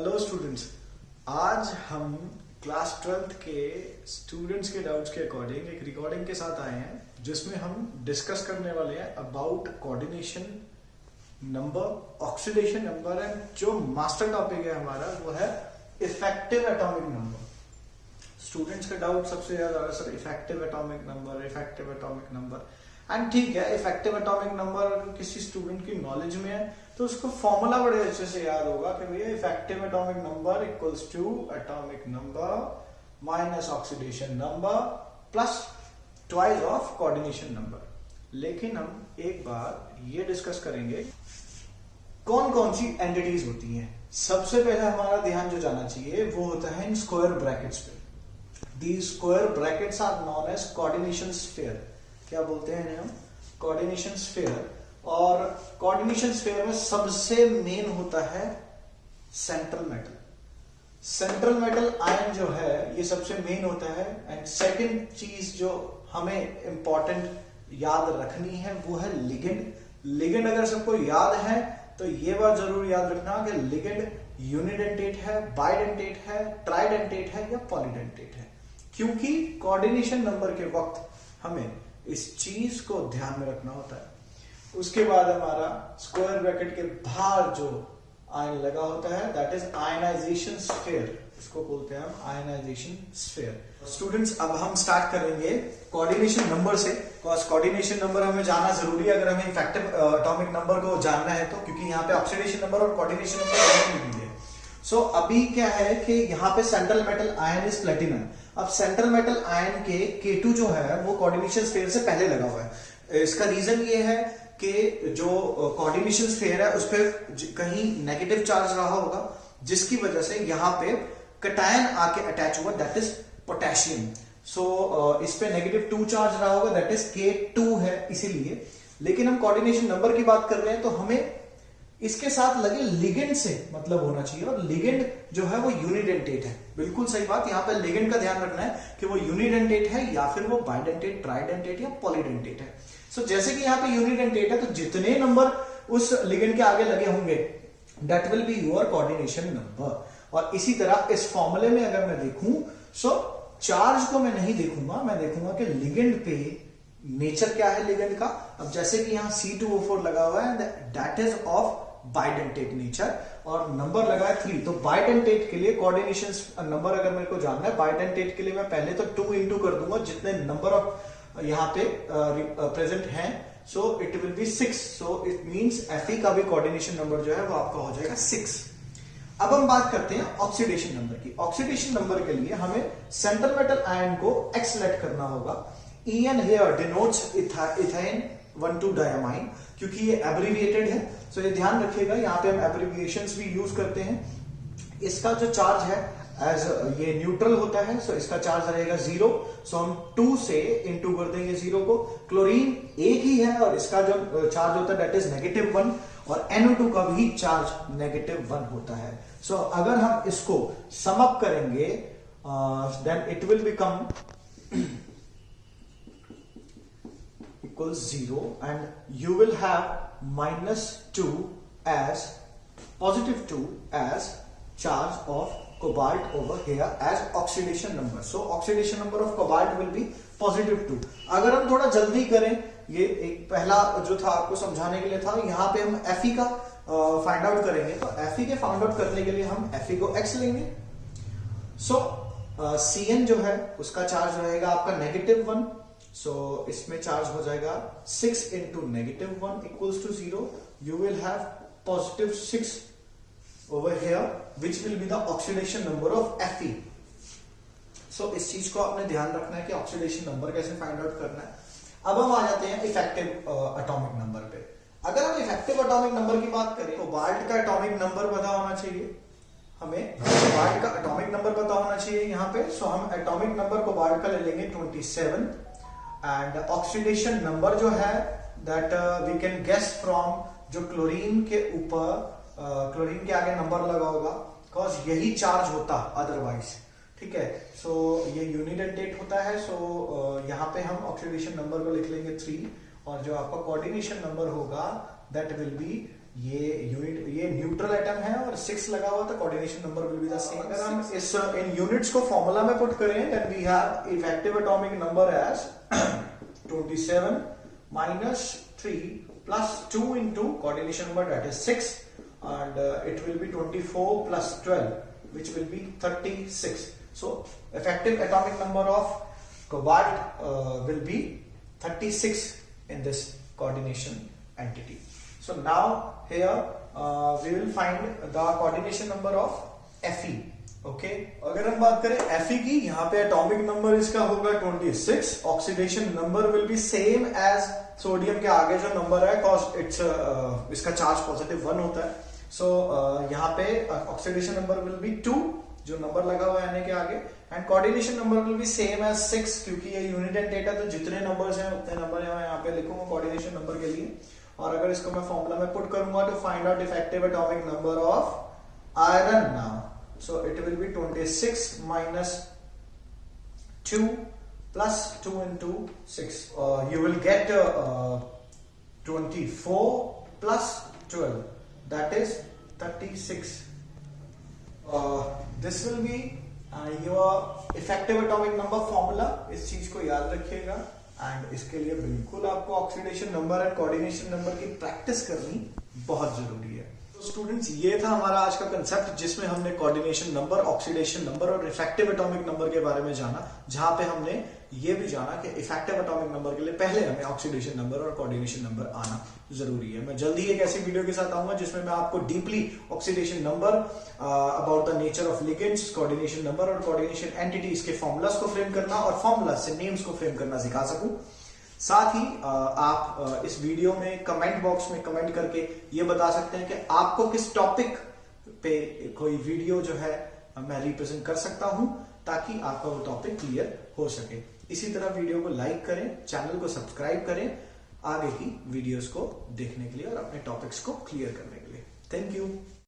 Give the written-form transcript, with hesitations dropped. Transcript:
Hello students, आज हम class 12th के स्टूडेंट्स के डाउट्स के अकॉर्डिंग एक रिकॉर्डिंग के साथ आए हैं जिसमें हम डिस्कस करने वाले हैं about coordination number, oxidation number and जो मास्टर टॉपिक है हमारा वो है इफेक्टिव एटॉमिक नंबर। स्टूडेंट्स का डाउट सबसे ज्यादा आ रहा है sir effective atomic number and ठीक है, इफेक्टिव एटॉमिक नंबर अगर किसी स्टूडेंट की नॉलेज में है तो उसको फॉर्मूला बड़े अच्छे से याद होगा कि भैया effective atomic number equals to atomic number minus oxidation number plus twice of coordination number. लेकिन हम एक बार ये डिस्कस करेंगे कौन कौन सी एंटिटीज होती हैं। सबसे पहले हमारा ध्यान जो जाना चाहिए वो होता है इन स्क्वायर ब्रैकेट्स पे। These square brackets are known as coordination sphere. क्या बोलते हैं इन्हें हम? Coordination sphere. और कोऑर्डिनेशन स्फीयर में सबसे मेन होता है central metal. Central metal ion जो है ये सबसे मेन होता है। एंड सेकंड चीज जो हमें इंपॉर्टेंट याद रखनी है वो है लिगेंड। लिगेंड अगर सबको याद है तो ये बात जरूर याद रखना कि लिगेंड यूनिडेंटेट है, बाइडेंटेट है, ट्राइडेंटेट है या पॉलीडेंटेट है, क्योंकि कोऑर्डिनेशन नंबर के वक्त हमें इस चीज को ध्यान में रखना होता है। उसके बाद हमारा स्क्वायर ब्रैकेट के बाहर जो आयन लगा होता है दैट इज आयनाइजेशन स्फीयर। इसको बोलते हैं हम आयनाइजेशन स्फीयर। स्टूडेंट्स, अब हम स्टार्ट करेंगे कोऑर्डिनेशन नंबर से। कोऑर्डिनेशन नंबर हमें जानना जरूरी है अगर हमें इफेक्टिव एटॉमिक नंबर को जानना है तो, क्योंकि यहाँ पे ऑक्सीडेशन नंबर और कोऑर्डिनेशन नंबर दोनों मिलेंगे। सो अभी क्या है कि यहाँ पे central metal ion is platinum. अब सेंट्रल मेटल आयन के K2 जो है वो कोऑर्डिनेशन स्फीयर से पहले लगा हुआ है। इसका रीजन ये है कि जो कोऑर्डिनेशन स्फीयर है उस पर कहीं नेगेटिव चार्ज रहा होगा जिसकी वजह से यहाँ पे कटायन आके अटैच हुआ दैट इज पोटेशियम। सो इस पे नेगेटिव 2 चार्ज रहा होगा दैट इज K2 है इसीलिए। लेकिन हम कोऑर्डिनेशन नंबर की बात कर रहे हैं तो हमें इसके साथ लगे लिगेंड से मतलब होना चाहिए, और लिगेंड जो है वो यूनिडेंटेट है। बिल्कुल सही बात, यहाँ पे लिगेंड का ध्यान रखना है कि वो यूनिडेंटेट है या फिर वो बाइडेंटेट, ट्राइडेंटेट या पॉलीडेंटेट है। सो जैसे कि यहाँ पे यूनिडेंटेट है तो जितने नंबर उस लिगेंड के आगे लगे होंगे that will be your coordination number. और इसी तरह इस फॉर्मूले में अगर मैं देखूं सो चार्ज को मैं नहीं देखूंगा, मैं देखूंगा कि लिगेंड पे नेचर क्या है लिगेंड का। अब जैसे कि यहाँ C2O4 लगा हुआ है that is of bidentate nature और नंबर लगा है 3। तो बाइडेंटेट के लिए कोऑर्डिनेशन नंबर अगर मेरे को जानना है, बाइडेंटेट के लिए मैं पहले तो 2 इंटू कर दूंगा जितने नंबर ऑफ यहाँ पे प्रेजेंट हैं। So it will be 6। So it means Fe का भी कोऑर्डिनेशन नंबर जो है वो आपका हो जाएगा 6। अब हम बात करते हैं ऑक्सीडेशन नंबर की। ऑक्सीडेशन नंबर के लिए हमें सेंट्रल मेटल आयन को X सेलेक्ट करना होगा। En here denotes ethyne 1,2 diamine, क्योंकि ये एब्रिविएटेड है। सो ये ध्यान रखिएगा, यहाँ पे हम एब्रिविएशंस भी यूज करते हैं। इसका जो चार्ज है एज ये न्यूट्रल होता है, सो इसका चार्ज रहेगा 0। सो हम 2 से इंटू कर देंगे 0 को। क्लोरीन एक ही है और इसका जो चार्ज होता है दैट इज -1 और NO2 का भी चार्ज -1 होता है। सो अगर हम इसको सम अप करेंगे then it will become equals 0 and you will have -2 as +2 as charge of cobalt over here as oxidation number. So oxidation number of cobalt will be +2। अगर हम थोड़ा जल्दी करें, ये एक पहला जो था आपको समझाने के लिए था, यहाँ पे हम Fe का फाइंड आउट करेंगे। तो Fe के फाइंड आउट करने के लिए हम Fe को X लेंगे। सो Cn जो है उसका चार्ज रहेगा आपका -1। सो इसमें चार्ज हो जाएगा 6 into -1 equals to 0। You will have +6 over here which will be the oxidation number of Fe। So इस चीज को आपने ध्यान रखना है कि ऑक्सीडेशन नंबर कैसे फाइंड आउट करना है। अब हम आ जाते हैं इफेक्टिव एटॉमिक नंबर पे। अगर हम इफेक्टिव एटॉमिक नंबर की बात करें तो कोबाल्ट का एटॉमिक नंबर पता होना चाहिए हमें। कोबाल्ट का एटॉमिक नंबर पता होना चाहिए यहाँ पे। सो हम एटॉमिक नंबर कोबाल्ट का ले लेंगे 27 एंड ऑक्सीडेशन नंबर जो है that we can guess from जो क्लोरीन के ऊपर क्लोरीन के आगे नंबर लगा होगा, बिकॉज यही चार्ज होता अदरवाइज। ठीक है, सो ये यूनिडेंटेट होता है। सो यहाँ पे हम ऑक्सीडेशन नंबर को लिख लेंगे 3 और जो आपका कोऑर्डिनेशन नंबर होगा दैट विल बी ये न्यूट्रल एटम है और 6 लगा हुआ था, coordination number will be the same. अगर हम इस इन यूनिट्स को फॉर्मूला में पुट करें, then we have effective atomic number as 27 minus 3 plus 2 into coordination number, that is 6, and it will be 24 plus 12, which will be 36. So effective atomic number of cobalt will be 36 in this coordination entity. So now here we will find the coordination number of Fe. Okay अगर हम बात करें Fe की, यहाँ पे atomic number इसका होगा 26, oxidation number will be same as sodium के आगे जो नंबर है, कॉज इट्स इसका चार्ज पॉजिटिव 1 होता है। सो यहाँ पे ऑक्सीडेशन नंबर विल बी 2 जो नंबर लगा हुआ है Na के आगे, and coordination number will be same as 6, क्योंकि ये यूनिट एंड डेटा, तो जितने नंबर्स हैं उतने नंबर मैं यहाँ पे लिखूंगा कोऑर्डिनेशन नंबर के लिए। और अगर इसको मैं फॉर्मूला में पुट करूंगा तो find out effective atomic number of iron now. So it will be 26 minus 2 plus 2 into 6. You will get 24 plus 12. That is 36. This will be your effective atomic number formula. इस चीज को याद रखिएगा, and इसके लिए बिल्कुल आपको oxidation number and coordination number की प्रैक्टिस करनी बहुत जरूरी है। स्टूडेंट्स, ये था हमारा आज का कंसेप्ट, जिसमें हमने कोऑर्डिनेशन नंबर, ऑक्सीडेशन नंबर और इफेक्टिव एटॉमिक नंबर के बारे में जाना, जहां पे हमने ये भी जाना कि इफेक्टिव एटॉमिक नंबर के लिए पहले हमें ऑक्सीडेशन नंबर और कोऑर्डिनेशन नंबर आना जरूरी है। मैं जल्दी एक ऐसी वीडियो के साथ आऊंगा जिसमें मैं आपको deeply oxidation number, about the nature of ligands, coordination number और कोऑर्डिनेशन एंटिटीज के फॉर्मूलास को फ्रेम करना और फॉर्मूला से नेम्स को फ्रेम करना सिखा सकूं। साथ ही आप इस वीडियो में कमेंट बॉक्स में कमेंट करके ये बता सकते हैं कि आपको किस टॉपिक पे कोई वीडियो जो है मैं रिप्रेजेंट कर सकता हूं, ताकि आपका वो टॉपिक क्लियर हो सके। इसी तरह वीडियो को लाइक करें, चैनल को सब्सक्राइब करें आगे की वीडियोस को देखने के लिए और अपने टॉपिक्स को क्लियर करने के लिए। Thank you.